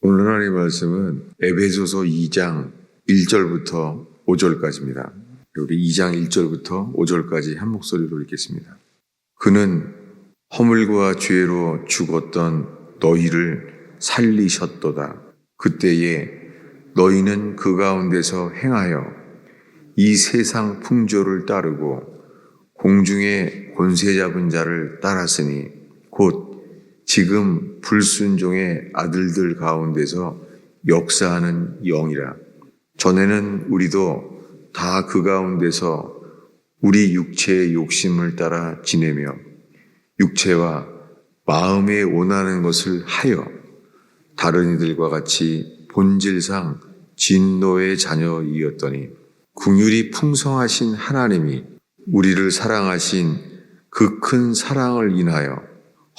오늘 하나님의 말씀은 에베소서 2장 1절부터 5절까지입니다. 우리 2장 1절부터 5절까지 한 목소리로 읽겠습니다. 그는 허물과 죄로 죽었던 너희를 살리셨도다. 그때에 너희는 그 가운데서 행하여 이 세상 풍조를 따르고 공중의 권세 잡은 자를 따랐으니 곧 지금 불순종의 아들들 가운데서 역사하는 영이라. 전에는 우리도 다 그 가운데서 우리 육체의 욕심을 따라 지내며 육체와 마음에 원하는 것을 하여 다른 이들과 같이 본질상 진노의 자녀이었더니 긍휼이 풍성하신 하나님이 우리를 사랑하신 그 큰 사랑을 인하여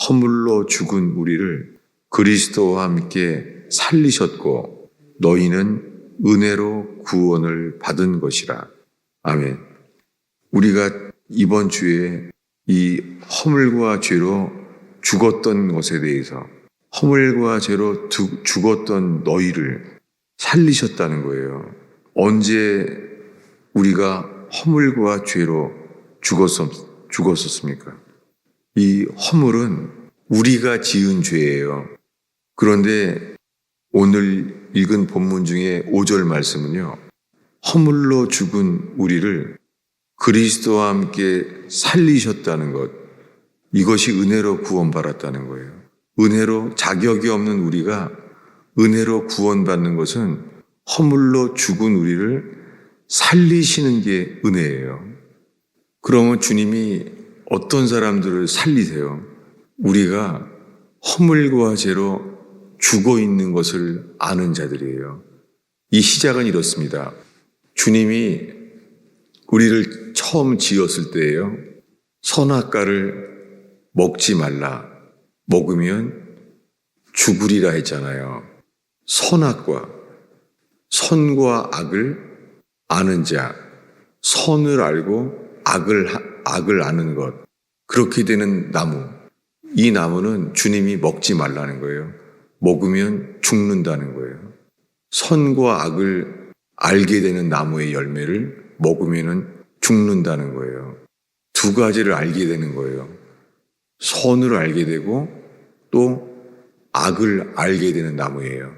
허물로 죽은 우리를 그리스도와 함께 살리셨고 너희는 은혜로 구원을 받은 것이라. 아멘. 우리가 이번 주에 이 허물과 죄로 죽었던 것에 대해서 허물과 죄로 죽었던 너희를 살리셨다는 거예요. 언제 우리가 허물과 죄로 죽었었습니까? 이 허물은 우리가 지은 죄예요. 그런데 오늘 읽은 본문 중에 5절 말씀은요, 허물로 죽은 우리를 그리스도와 함께 살리셨다는 것, 이것이 은혜로 구원받았다는 거예요. 은혜로 자격이 없는 우리가 은혜로 구원받는 것은 허물로 죽은 우리를 살리시는 게 은혜예요. 그러면 주님이 어떤 사람들을 살리세요? 우리가 허물과 죄로 죽어 있는 것을 아는 자들이에요. 이 시작은 이렇습니다. 주님이 우리를 처음 지었을 때예요. 선악과를 먹지 말라. 먹으면 죽으리라 했잖아요. 선악과, 선과 악을 아는 자, 선을 알고 악을 아는 것, 그렇게 되는 나무, 이 나무는 주님이 먹지 말라는 거예요. 먹으면 죽는다는 거예요. 선과 악을 알게 되는 나무의 열매를 먹으면 죽는다는 거예요. 두 가지를 알게 되는 거예요. 선을 알게 되고 또 악을 알게 되는 나무예요.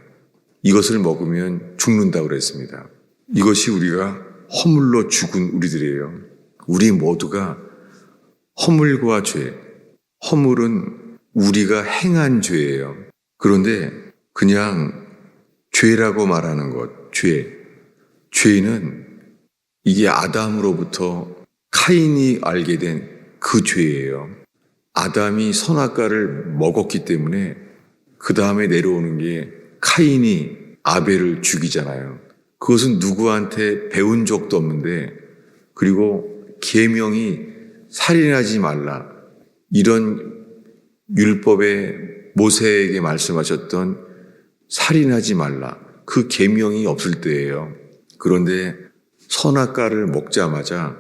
이것을 먹으면 죽는다고 그랬습니다. 이것이 우리가 허물로 죽은 우리들이에요. 우리 모두가 허물과 죄, 허물은 우리가 행한 죄예요. 그런데 그냥 죄라고 말하는 것, 죄는 이게 아담으로부터 카인이 알게 된 그 죄예요. 아담이 선악과를 먹었기 때문에 그 다음에 내려오는 게 카인이 아벨을 죽이잖아요. 그것은 누구한테 배운 적도 없는데, 그리고 계명이 살인하지 말라, 이런 율법에 모세에게 말씀하셨던 살인하지 말라, 그 계명이 없을 때예요. 그런데 선악과를 먹자마자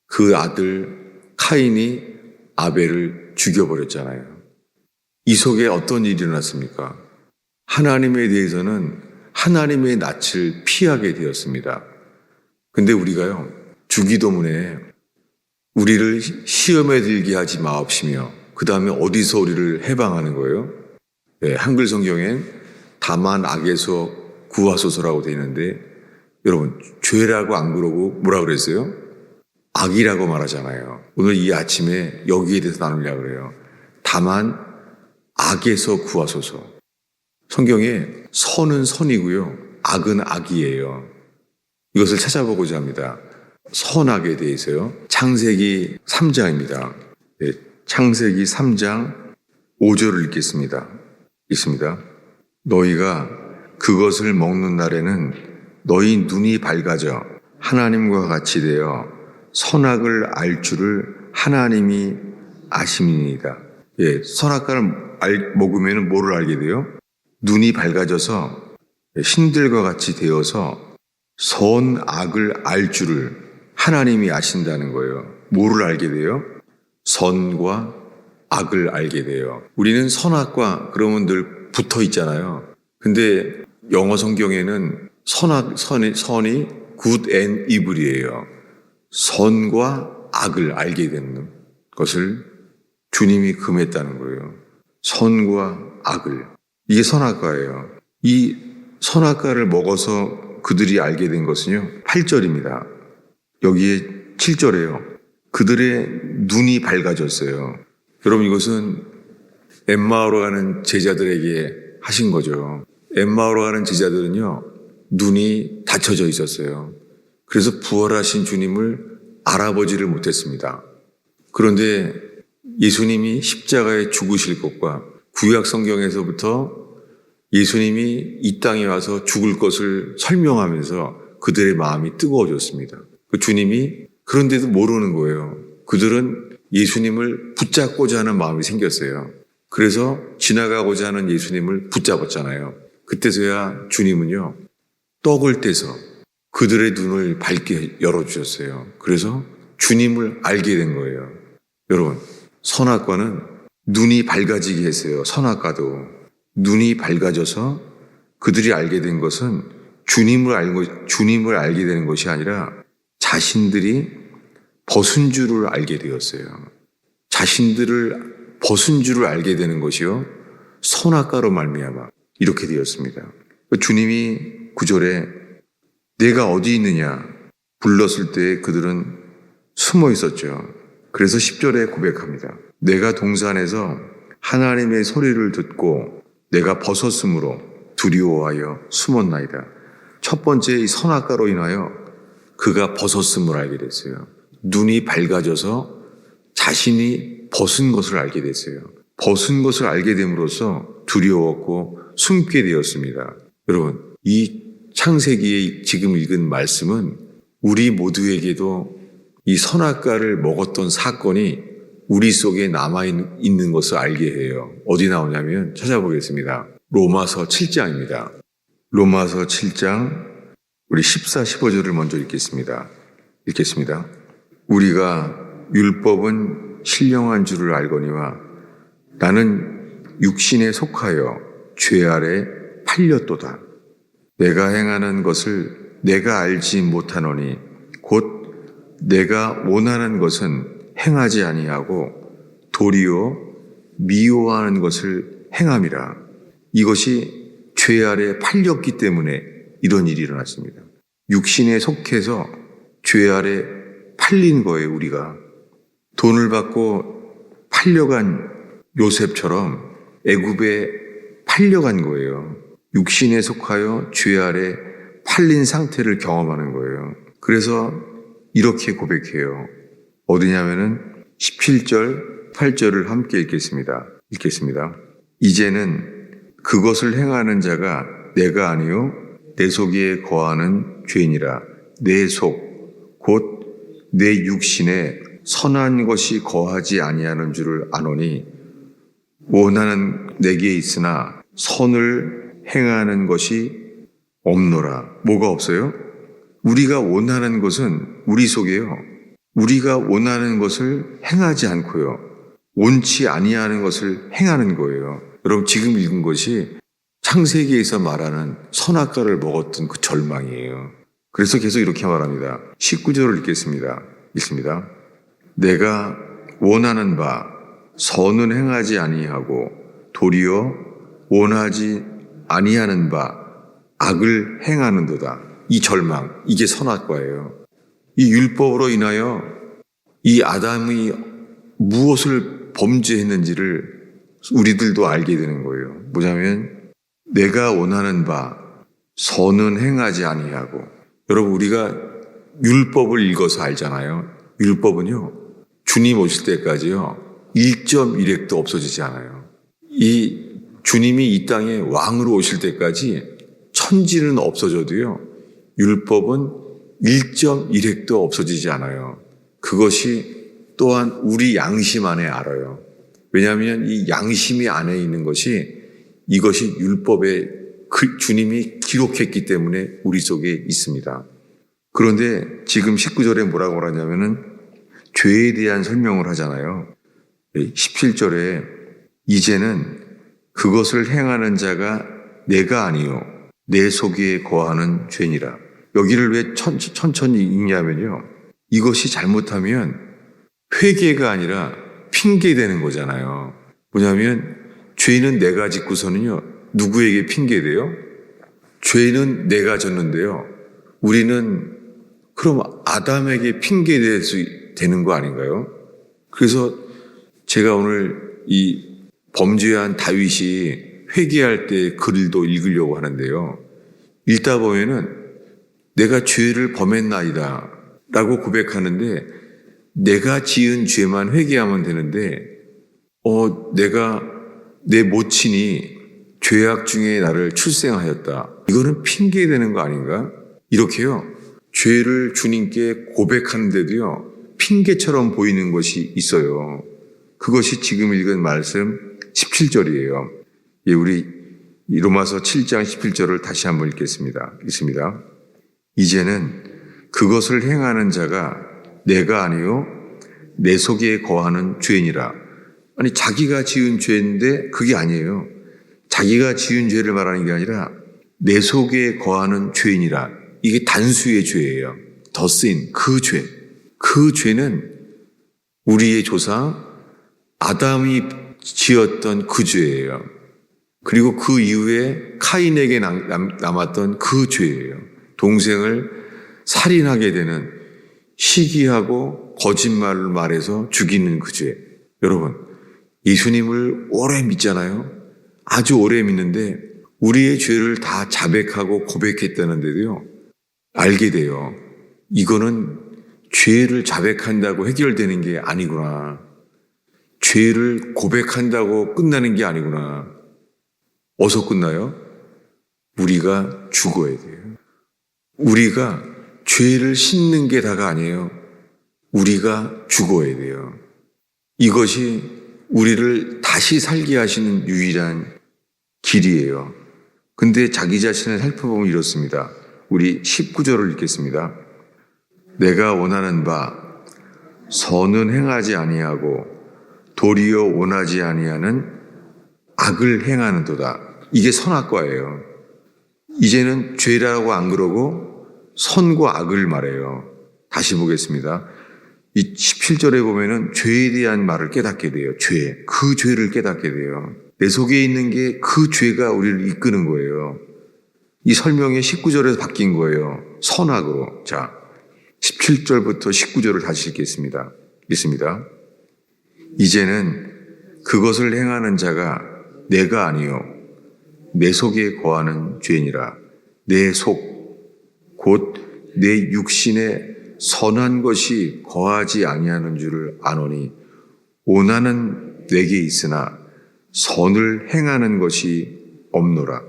그 아들 카인이 아벨을 죽여버렸잖아요. 이 속에 어떤 일이 일어났습니까? 하나님에 대해서는 하나님의 낯을 피하게 되었습니다. 근데 우리가요, 주기도문에 우리를 시험에 들게 하지 마옵시며, 그 다음에 어디서 우리를 해방하는 거예요? 네, 한글 성경엔 다만 악에서 구하소서라고 되어 있는데, 여러분, 죄라고 안 그러고 뭐라 그랬어요? 악이라고 말하잖아요. 오늘 이 아침에 여기에 대해서 나누려고 그래요. 다만 악에서 구하소서. 성경에 선은 선이고요, 악은 악이에요. 이것을 찾아보고자 합니다. 선악에 대해서요. 창세기 3장입니다. 네, 창세기 3장 5절을 읽겠습니다. 읽습니다. 너희가 그것을 먹는 날에는 너희 눈이 밝아져 하나님과 같이 되어 선악을 알 줄을 하나님이 아심이니이다. 예, 선악과를 먹으면 뭐를 알게 돼요? 눈이 밝아져서 신들과 같이 되어서 선악을 알 줄을 하나님이 아신다는 거예요. 뭐를 알게 돼요? 선과 악을 알게 돼요. 우리는 선악과 그러면 늘 붙어 있잖아요. 근데 영어 성경에는 선이 good and evil이에요. 선과 악을 알게 되는 것을 주님이 금했다는 거예요. 선과 악을. 이게 선악과예요. 이 선악과를 먹어서 그들이 알게 된 것은요, 8절입니다. 여기에 7절에요. 그들의 눈이 밝아졌어요. 여러분, 이것은 엠마오로 가는 제자들에게 하신 거죠. 엠마오로 가는 제자들은요, 눈이 닫혀져 있었어요. 그래서 부활하신 주님을 알아보지를 못했습니다. 그런데 예수님이 십자가에 죽으실 것과 구약 성경에서부터 예수님이 이 땅에 와서 죽을 것을 설명하면서 그들의 마음이 뜨거워졌습니다. 그 주님이 그런데도 모르는 거예요. 그들은 예수님을 붙잡고자 하는 마음이 생겼어요. 그래서 지나가고자 하는 예수님을 붙잡았잖아요. 그때서야 주님은요, 떡을 떼서 그들의 눈을 밝게 열어주셨어요. 그래서 주님을 알게 된 거예요. 여러분, 선악과는 눈이 밝아지게 했어요. 선악과도. 눈이 밝아져서 그들이 알게 된 것은 주님을 알게 되는 것이 아니라 자신들이 벗은 줄을 알게 되었어요. 자신들을 벗은 줄을 알게 되는 것이요, 선악과로 말미암아 이렇게 되었습니다. 주님이 9절에 내가 어디 있느냐 불렀을 때 그들은 숨어 있었죠. 그래서 10절에 고백합니다. 내가 동산에서 하나님의 소리를 듣고 내가 벗었으므로 두려워하여 숨었나이다. 첫 번째 이 선악과로 인하여 그가 벗었음을 알게 됐어요. 눈이 밝아져서 자신이 벗은 것을 알게 됐어요. 벗은 것을 알게 됨으로써 두려웠고 숨게 되었습니다. 여러분, 이 창세기에 지금 읽은 말씀은 우리 모두에게도 이 선악과를 먹었던 사건이 우리 속에 남아있는 것을 알게 해요. 어디 나오냐면 찾아보겠습니다. 로마서 7장입니다. 로마서 7장 우리 14, 15절을 먼저 읽겠습니다. 우리가 율법은 신령한 줄을 알거니와 나는 육신에 속하여 죄 아래 팔렸도다. 내가 행하는 것을 내가 알지 못하노니 곧 내가 원하는 것은 행하지 아니하고 도리어 미워하는 것을 행함이라. 이것이 죄 아래 팔렸기 때문에 이런 일이 일어났습니다. 육신에 속해서 죄 아래 팔린 거예요. 우리가 돈을 받고 팔려간 요셉처럼 애굽에 팔려간 거예요. 육신에 속하여 죄 아래 팔린 상태를 경험하는 거예요. 그래서 이렇게 고백해요. 어디냐면은 17절, 8절을 함께 읽겠습니다. 이제는 그것을 행하는 자가 내가 아니요 내 속에 거하는 죄니라. 내 속, 곧 내 육신에 선한 것이 거하지 아니하는 줄을 아노니 원하는 내게 있으나 선을 행하는 것이 없노라. 뭐가 없어요? 우리가 원하는 것은 우리 속에요. 우리가 원하는 것을 행하지 않고요. 원치 아니하는 것을 행하는 거예요. 여러분, 지금 읽은 것이 창세기에서 말하는 선악과를 먹었던 그 절망이에요. 그래서 계속 이렇게 말합니다. 19절을 읽겠습니다. 내가 원하는 바 선은 행하지 아니하고 도리어 원하지 아니하는 바 악을 행하는도다. 이 절망, 이게 선악과예요. 이 율법으로 인하여 이 아담이 무엇을 범죄했는지를 우리들도 알게 되는 거예요. 뭐냐면 내가 원하는 바 선은 행하지 아니하고. 여러분, 우리가 율법을 읽어서 알잖아요. 율법은요, 주님 오실 때까지요 1.1획도 없어지지 않아요. 이 주님이 이 땅에 왕으로 오실 때까지 천지는 없어져도요 율법은 1.1획도 없어지지 않아요. 그것이 또한 우리 양심 안에 알아요. 왜냐하면 이 양심이 안에 있는 것이 이것이 율법에 주님이 기록했기 때문에 우리 속에 있습니다. 그런데 지금 19절에 뭐라고 하냐면은 죄에 대한 설명을 하잖아요. 17절에 이제는 그것을 행하는 자가 내가 아니요 내 속에 거하는 죄니라. 여기를 왜 천천히 읽냐면요, 이것이 잘못하면 회개가 아니라 핑계대는 거잖아요. 뭐냐면 죄는 내가 짓고서는요, 누구에게 핑계대요? 죄는 내가 졌는데요, 우리는 그럼 아담에게 핑계댈 수 되는 거 아닌가요? 그래서 제가 오늘 이 범죄한 다윗이 회개할 때 글도 읽으려고 하는데요, 읽다 보면은 내가 죄를 범했나이다 라고 고백하는데, 내가 지은 죄만 회개하면 되는데 내가 내 모친이 죄악 중에 나를 출생하였다, 이거는 핑계되는 거 아닌가? 이렇게요, 죄를 주님께 고백하는데도요 핑계처럼 보이는 것이 있어요. 그것이 지금 읽은 말씀 17절이에요. 예, 우리 로마서 7장 17절을 다시 한번 읽겠습니다. 읽습니다. 이제는 그것을 행하는 자가 내가 아니요 내 속에 거하는 죄니라. 아니, 자기가 지은 죄인데 그게 아니에요. 자기가 지은 죄를 말하는 게 아니라 내 속에 거하는 죄인이라. 이게 단수의 죄예요. 더 sin, 그 죄. 그 죄는 우리의 조상 아담이 지었던 그 죄예요. 그리고 그 이후에 카인에게 남았던 그 죄예요. 동생을 살인하게 되는, 시기하고 거짓말을 말해서 죽이는 그 죄. 여러분, 예수님을 오래 믿잖아요. 아주 오래 믿는데 우리의 죄를 다 자백하고 고백했다는데도요, 알게 돼요. 이거는 죄를 자백한다고 해결되는 게 아니구나. 죄를 고백한다고 끝나는 게 아니구나. 어디서 끝나요? 우리가 죽어야 돼요. 우리가 죄를 씻는 게 다가 아니에요. 우리가 죽어야 돼요. 이것이 우리를 다시 살게 하시는 유일한 길이에요. 근데 자기 자신을 살펴보면 이렇습니다. 우리 19절을 읽겠습니다. 내가 원하는 바 선은 행하지 아니하고 도리어 원하지 아니하는 악을 행하는도다. 이게 선악과예요. 이제는 죄라고 안 그러고 선과 악을 말해요. 다시 보겠습니다. 이 17절에 보면은 죄에 대한 말을 깨닫게 돼요. 죄. 그 죄를 깨닫게 돼요. 내 속에 있는 게 그 죄가 우리를 이끄는 거예요. 이 설명이 19절에서 바뀐 거예요. 선악으로. 자, 17절부터 19절을 다시 읽겠습니다. 읽습니다. 이제는 그것을 행하는 자가 내가 아니요 내 속에 거하는 죄니라. 내 속 곧 내 육신에 선한 것이 거하지 아니하는 줄을 아노니 원하는 내게 있으나 선을 행하는 것이 없노라.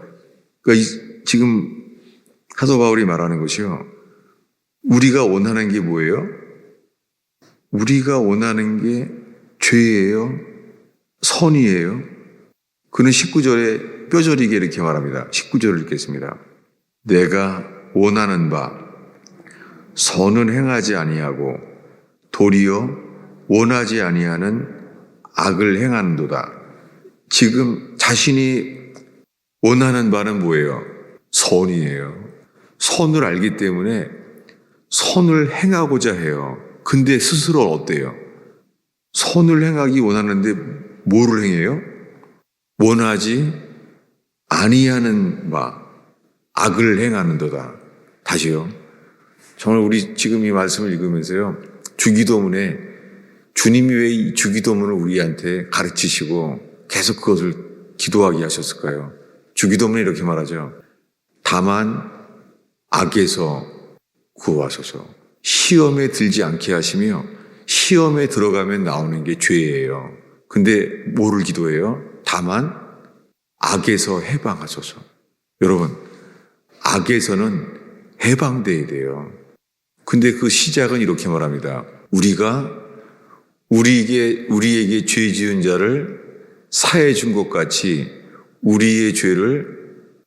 그러니까 지금 사도 바울이 말하는 것이요, 우리가 원하는 게 뭐예요? 우리가 원하는 게 죄예요? 선이에요? 그는 19절에 뼈저리게 이렇게 말합니다. 19절을 읽겠습니다. 내가 원하는 바 선은 행하지 아니하고 도리어 원하지 아니하는 악을 행하는도다. 지금 자신이 원하는 바는 뭐예요? 선이에요. 선을 알기 때문에 선을 행하고자 해요. 근데 스스로 어때요? 선을 행하기 원하는데 뭐를 행해요? 원하지 아니하는 바 악을 행하는도다. 다시요. 정말 우리 지금 이 말씀을 읽으면서요, 주기도문에 주님이 왜 이 주기도문을 우리한테 가르치시고 계속 그것을 기도하게 하셨을까요? 주기도문에 이렇게 말하죠. 다만 악에서 구하소서. 시험에 들지 않게 하시며 시험에 들어가면 나오는 게 죄예요. 근데 뭐를 기도해요? 다만 악에서 해방하소서. 여러분, 악에서는 해방돼야 돼요. 근데 그 시작은 이렇게 말합니다. 우리가 우리에게 죄 지은 자를 사해 준 것 같이 우리의 죄를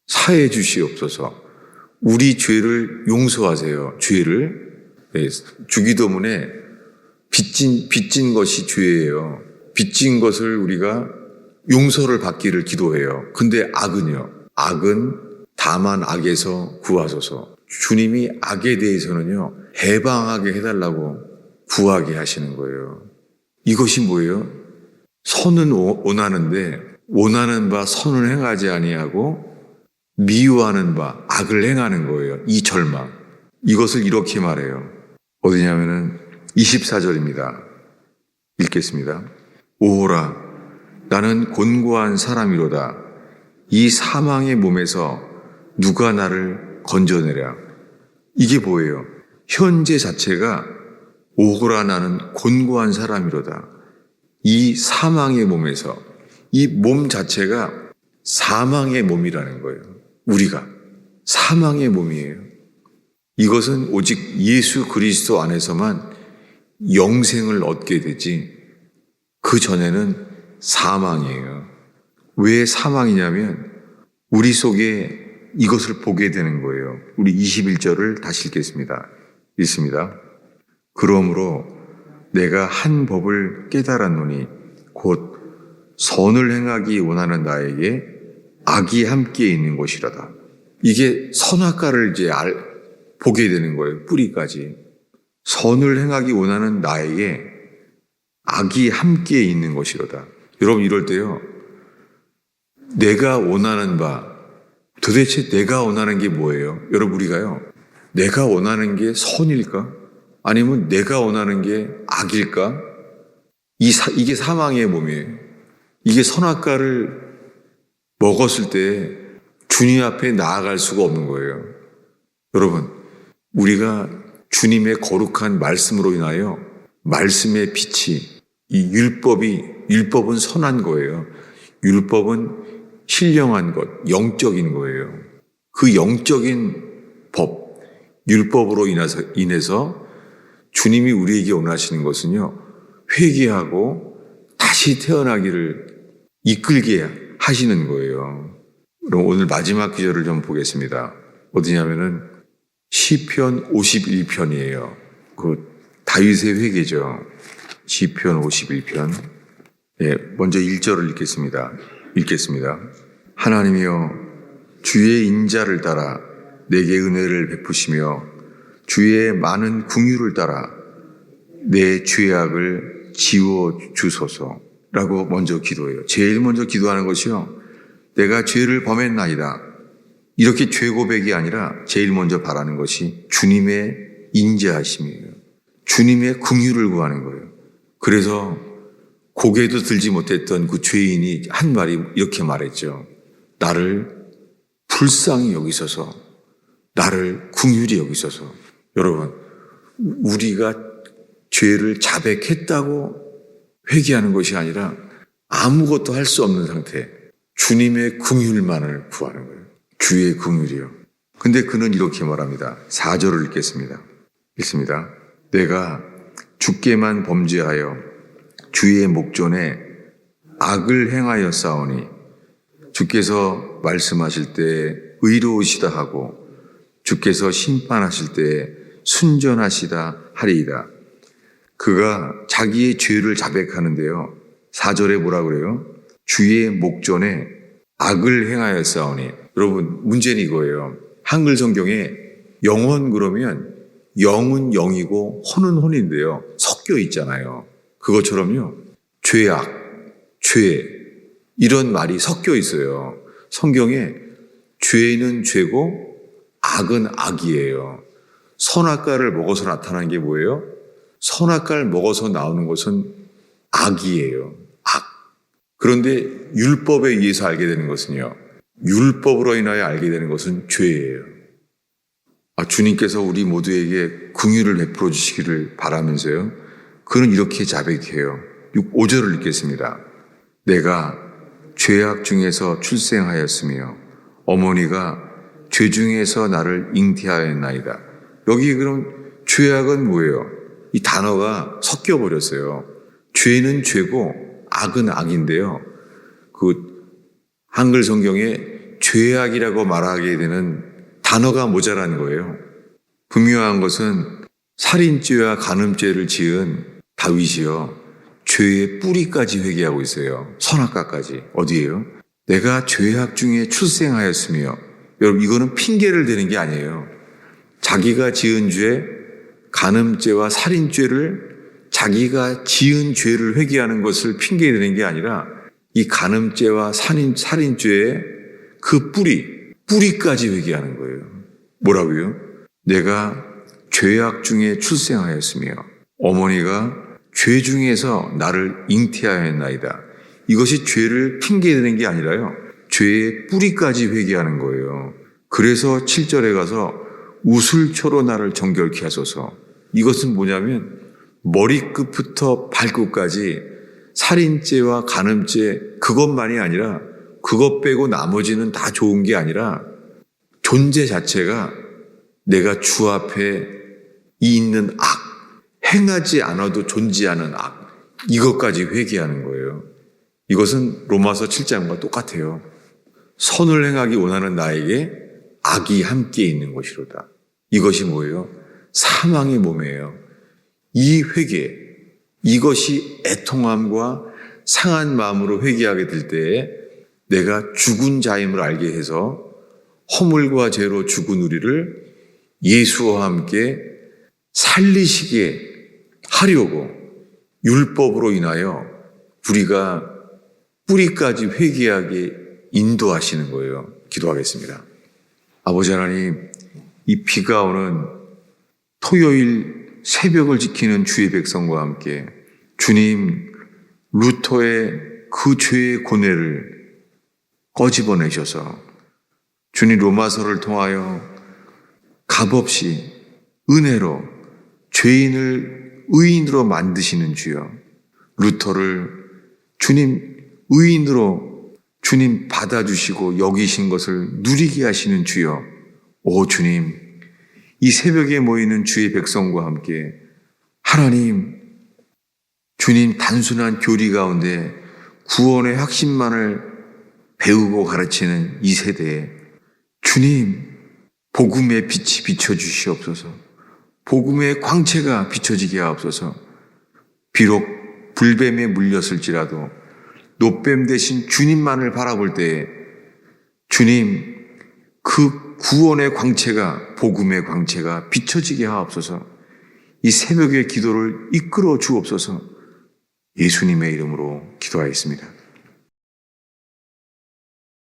사해 주시옵소서. 우리 죄를 용서하세요. 죄를. 주기도문에 빚진 것이 죄예요. 빚진 것을 우리가 용서를 받기를 기도해요. 근데 악은요? 악은 다만 악에서 구하소서. 주님이 악에 대해서는요, 해방하게 해달라고 구하게 하시는 거예요. 이것이 뭐예요? 선은 원하는데 원하는 바 선을 행하지 아니하고 미워하는 바 악을 행하는 거예요. 이 절망. 이것을 이렇게 말해요. 어디냐면은 24절입니다. 읽겠습니다. 오호라, 나는 곤고한 사람이로다. 이 사망의 몸에서 누가 나를 건져내랴. 이게 뭐예요? 현재 자체가 오호라, 나는 곤고한 사람이로다. 이 사망의 몸에서, 이 몸 자체가 사망의 몸이라는 거예요. 우리가 사망의 몸이에요. 이것은 오직 예수 그리스도 안에서만 영생을 얻게 되지, 그 전에는 사망이에요. 왜 사망이냐면 우리 속에 이것을 보게 되는 거예요. 우리 21절을 다시 읽겠습니다. 읽습니다. 그러므로 내가 한 법을 깨달았노니 곧 선을 행하기 원하는 나에게 악이 함께 있는 것이라다. 이게 선악과를 이제 보게 되는 거예요. 뿌리까지. 선을 행하기 원하는 나에게 악이 함께 있는 것이로다. 여러분, 이럴 때요, 내가 원하는 바, 도대체 내가 원하는 게 뭐예요? 여러분, 우리가요, 내가 원하는 게 선일까? 아니면 내가 원하는 게 악일까? 이게 사망의 몸이에요. 이게 선악과를 먹었을 때 주님 앞에 나아갈 수가 없는 거예요. 여러분, 우리가 주님의 거룩한 말씀으로 인하여 말씀의 빛이, 이 율법은 선한 거예요. 율법은 신령한 것, 영적인 거예요. 그 영적인 법, 율법으로 인해서 주님이 우리에게 원하시는 것은요, 회개하고 다시 태어나기를 이끌게 하시는 거예요. 그럼 오늘 마지막 기절을 좀 보겠습니다. 어디냐면은 시편 51편이에요. 그 다윗의 회개죠. 시편 51편. 예, 먼저 1절을 읽겠습니다. 하나님이여, 주의 인자를 따라 내게 은혜를 베푸시며 주의 많은 긍휼을 따라 내 죄악을 지워 주소서라고 먼저 기도해요. 제일 먼저 기도하는 것이요, 내가 죄를 범했나이다, 이렇게 죄 고백이 아니라 제일 먼저 바라는 것이 주님의 인자하심이에요. 주님의 긍휼을 구하는 거예요. 그래서 고개도 들지 못했던 그 죄인이 한 말이 이렇게 말했죠. 나를 불쌍히 여기소서, 나를 긍휼히 여기소서. 여러분, 우리가 죄를 자백했다고 회개하는 것이 아니라 아무것도 할 수 없는 상태, 주님의 긍휼만을 구하는 거예요. 주의 긍휼이요. 근데 그는 이렇게 말합니다. 4절을 읽습니다. 내가 주께만 범죄하여 주의 목전에 악을 행하여 싸우니 주께서 말씀하실 때 의로우시다 하고 주께서 심판하실 때 순전하시다 하리이다. 그가 자기의 죄를 자백하는데요, 4절에 뭐라 그래요? 주의 목전에 악을 행하여 싸우니. 여러분, 문제는 이거예요. 한글 성경에 영혼 그러면 영은 영이고 혼은 혼인데요, 섞여 있잖아요. 그것처럼요, 죄악, 죄, 이런 말이 섞여 있어요. 성경에 죄는 죄고 악은 악이에요. 선악과를 먹어서 나타나는 게 뭐예요? 선악과를 먹어서 나오는 것은 악이에요. 악. 그런데 율법에 의해서 알게 되는 것은요, 율법으로 인하여 알게 되는 것은 죄예요. 주님께서 우리 모두에게 긍휼을 베풀어 주시기를 바라면서요, 그는 이렇게 자백해요. 5절을 읽겠습니다. 내가 죄악 중에서 출생하였으며 어머니가 죄 중에서 나를 잉태하였나이다. 여기 그럼 죄악은 뭐예요? 이 단어가 섞여버렸어요. 죄는 죄고 악은 악인데요, 그 한글 성경에 죄악이라고 말하게 되는 단어가 모자란 거예요. 분명한 것은 살인죄와 간음죄를 지은 다윗이요, 죄의 뿌리까지 회개하고 있어요. 선악과까지. 어디예요? 내가 죄악 중에 출생하였으며, 여러분 이거는 핑계를 대는 게 아니에요. 자기가 지은 죄, 간음죄와 살인죄를 자기가 지은 죄를 회개하는 것을 핑계 대는 게 아니라 이 간음죄와 살인죄의 그 뿌리까지 회개하는 거예요. 뭐라고요? 내가 죄악 중에 출생하였으며 어머니가 죄 중에서 나를 잉태하였나이다. 이것이 죄를 핑계대는 게 아니라요, 죄의 뿌리까지 회개하는 거예요. 그래서 7절에 가서 우슬초로 나를 정결케 하소서. 이것은 뭐냐면 머리끝부터 발끝까지 살인죄와 간음죄 그것만이 아니라, 그것 빼고 나머지는 다 좋은 게 아니라 존재 자체가 내가 주 앞에 있는 악, 행하지 않아도 존재하는 악, 이것까지 회개하는 거예요. 이것은 로마서 7장과 똑같아요. 선을 행하기 원하는 나에게 악이 함께 있는 것이로다. 이것이 뭐예요? 사망의 몸이에요. 이 회개, 이것이 애통함과 상한 마음으로 회개하게 될 때에 내가 죽은 자임을 알게 해서 허물과 죄로 죽은 우리를 예수와 함께 살리시게 하려고 율법으로 인하여 우리가 뿌리까지 회개하게 인도하시는 거예요. 기도하겠습니다. 아버지 하나님, 이 비가 오는 토요일 새벽을 지키는 주의 백성과 함께 주님, 루터의 그 죄의 고뇌를 꺼집어내셔서 주님 로마서를 통하여 값없이 은혜로 죄인을 의인으로 만드시는 주여, 루터를 주님 의인으로 주님 받아주시고 여기신 것을 누리게 하시는 주여, 오 주님, 이 새벽에 모이는 주의 백성과 함께 하나님, 주님 단순한 교리 가운데 구원의 확신만을 배우고 가르치는 이 세대에 주님 복음의 빛이 비춰주시옵소서. 복음의 광채가 비춰지게 하옵소서. 비록 불뱀에 물렸을지라도 노뱀 대신 주님만을 바라볼 때에 주님 그 구원의 광채가, 복음의 광채가 비춰지게 하옵소서. 이 새벽의 기도를 이끌어 주옵소서. 예수님의 이름으로 기도하였습니다.